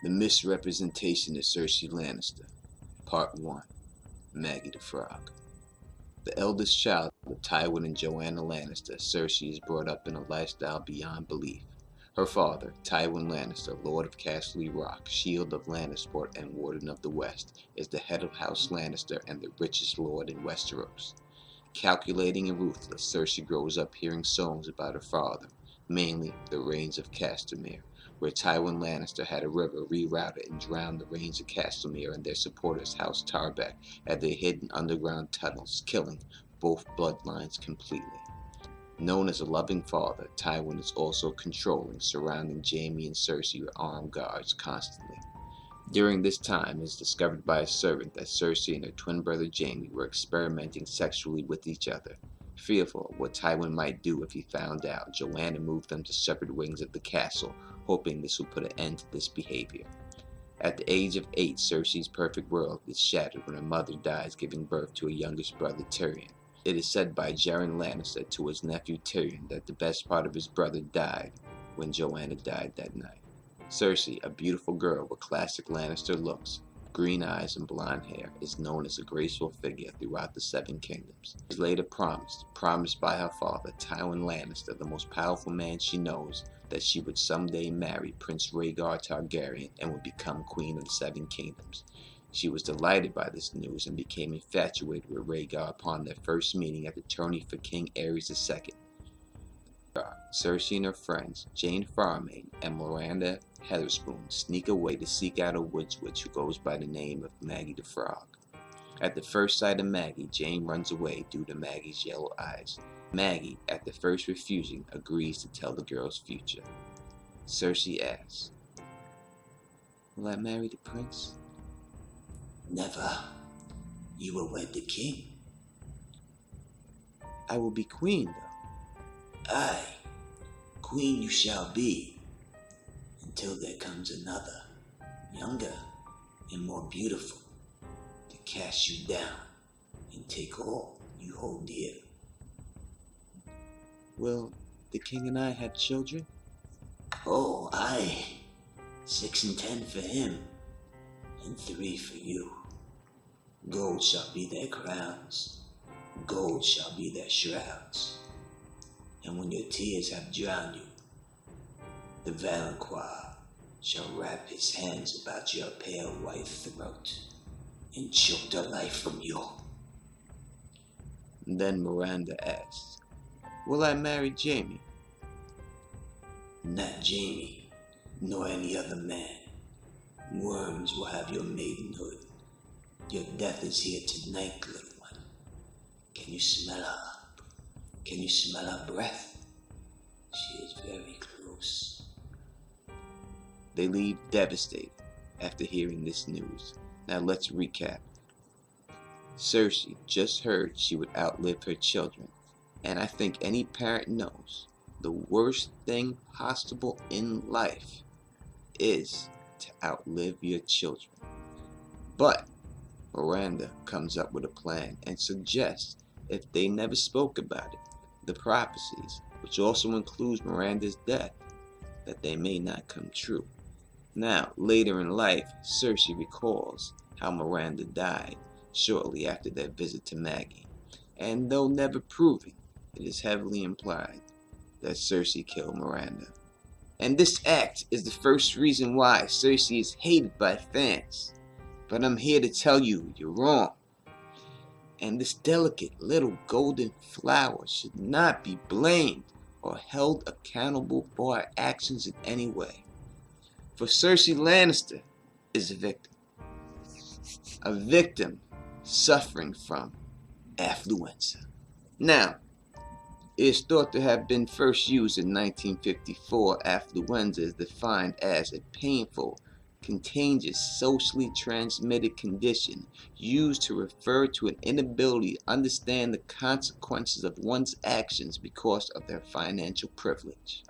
The Misrepresentation of Cersei Lannister, Part 1, Maggie the Frog. The eldest child of Tywin and Joanna Lannister, Cersei is brought up in a lifestyle beyond belief. Her father, Tywin Lannister, Lord of Castle Rock, Shield of Lannister-part, and Warden of the West, is the head of House Lannister and the richest lord in Westeros. Calculating and ruthless, Cersei grows up hearing songs about her father, mainly the Rains of Castamere, where Tywin Lannister had a river rerouted and drowned the Rains of Castamere and their supporters House Tarbeck as they hid in underground tunnels, killing both bloodlines completely. Known as a loving father, Tywin is also controlling, surrounding Jaime and Cersei with armed guards constantly. During this time, it is discovered by a servant that Cersei and her twin brother Jaime were experimenting sexually with each other. Fearful of what Tywin might do if he found out, Joanna moved them to separate wings of the castle, hoping this would put an end to this behavior. At the age of 8, Cersei's perfect world is shattered when her mother dies, giving birth to a youngest brother, Tyrion. It is said by Jaime Lannister to his nephew Tyrion that the best part of his brother died when Joanna died that night. Cersei, a beautiful girl with classic Lannister looks, green eyes and blonde hair, is known as a graceful figure throughout the Seven Kingdoms. She is later promised by her father, Tywin Lannister, the most powerful man she knows, that she would someday marry Prince Rhaegar Targaryen and would become Queen of the Seven Kingdoms. She was delighted by this news and became infatuated with Rhaegar upon their first meeting at the tourney for King Aerys II. Cersei and her friends, Jane Farmain and Miranda Heatherspoon, sneak away to seek out a woods witch who goes by the name of Maggie the Frog. At the first sight of Maggie, Jane runs away due to Maggie's yellow eyes. Maggie, at the first refusing, agrees to tell the girl's future. Cersei asks, "Will I marry the prince?" "Never. You will wed the king." "I will be queen, though." "Aye, queen you shall be, until there comes another, younger and more beautiful, to cast you down and take all you hold dear." "Will the king and I have children?" "Oh, aye. 6 and 10 for him, and 3 for you. Gold shall be their crowns, gold shall be their shrouds. And when your tears have drowned you, the Valancourt shall wrap his hands about your pale white throat and choke the life from you." Then Miranda asks, "Will I marry Jaime?" "Not Jaime, nor any other man. Worms will have your maidenhood. Your death is here tonight, little one. Can you smell her? Can you smell her breath? She is very close." They leave devastated after hearing this news. Now let's recap. Cersei just heard she would outlive her children, and I think any parent knows the worst thing possible in life is to outlive your children. But Miranda comes up with a plan and suggests if they never spoke about it, the prophecies, which also includes Miranda's death, that they may not come true. Now, later in life, Cersei recalls how Miranda died shortly after their visit to Maggie, and though never proven, it is heavily implied that Cersei killed Miranda. And this act is the first reason why Cersei is hated by fans. But I'm here to tell you, you're wrong. And this delicate little golden flower should not be blamed or held accountable for her actions in any way. For Cersei Lannister is a victim. A victim suffering from affluenza. Now, it is thought to have been first used in 1954. Affluenza is defined as a painful, contagious, socially transmitted condition used to refer to an inability to understand the consequences of one's actions because of their financial privilege.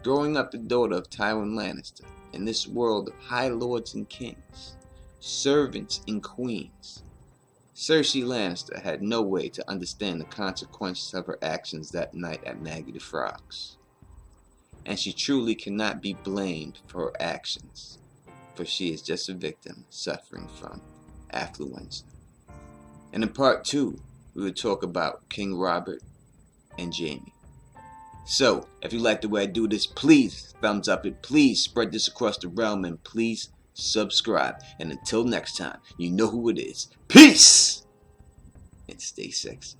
Growing up the daughter of Tywin Lannister in this world of high lords and kings, servants and queens, Cersei Lannister had no way to understand the consequences of her actions that night at Maggie the Frog's. And she truly cannot be blamed for her actions. for she is just a victim suffering from affluenza. And in part 2, we will talk about King Robert and Jaime. So, if you like the way I do this, please thumbs up it, please spread this across the realm, and please subscribe. And until next time, you know who it is. Peace! And stay sexy.